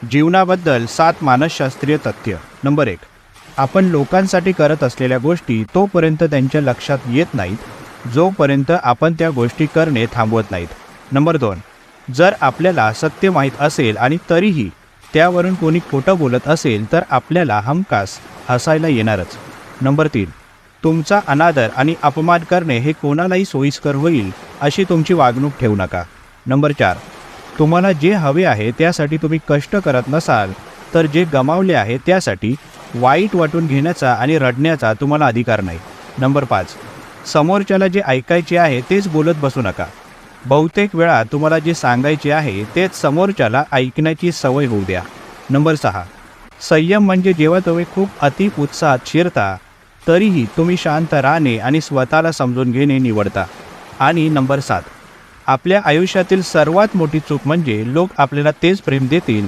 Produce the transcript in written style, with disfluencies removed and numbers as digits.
जीवनाबद्दल 7 मानसशास्त्रीय तथ्य. नंबर 1. आपण लोकांसाठी करत असलेल्या गोष्टी तोपर्यंत त्यांच्या लक्षात येत नाहीत जोपर्यंत आपण त्या गोष्टी करणे थांबवत नाहीत. नंबर 2. जर आपल्याला सत्य माहीत असेल आणि तरीही त्यावरून कोणी खोटं बोलत असेल तर आपल्याला हमखास हसायला येणारच. नंबर 3. तुमचा अनादर आणि अपमान करणे हे कोणालाही सोयीस्कर होईल अशी तुमची वागणूक ठेवू नका. नंबर 4. तुम्हाला जे हवे आहे त्यासाठी तुम्ही कष्ट करत नसाल तर जे गमावले आहे त्यासाठी वाईट वाटून घेण्याचा आणि रडण्याचा तुम्हाला अधिकार नाही. नंबर 5. समोरच्याला जे ऐकायचे आहे तेच बोलत बसू नका. बहुतेक वेळा तुम्हाला जे सांगायचे आहे तेच समोरच्याला ऐकण्याची सवय होऊ द्या. नंबर 6. संयम म्हणजे जेव्हा तुम्ही खूप अति उत्साहात शिरता तरीही तुम्ही शांत राहणे आणि स्वतःला समजून घेणे निवडता. आणि नंबर 7. आपल्या आयुष्यातील सर्वात मोठी चूक म्हणजे लोक आपल्याला तेच प्रेम देतील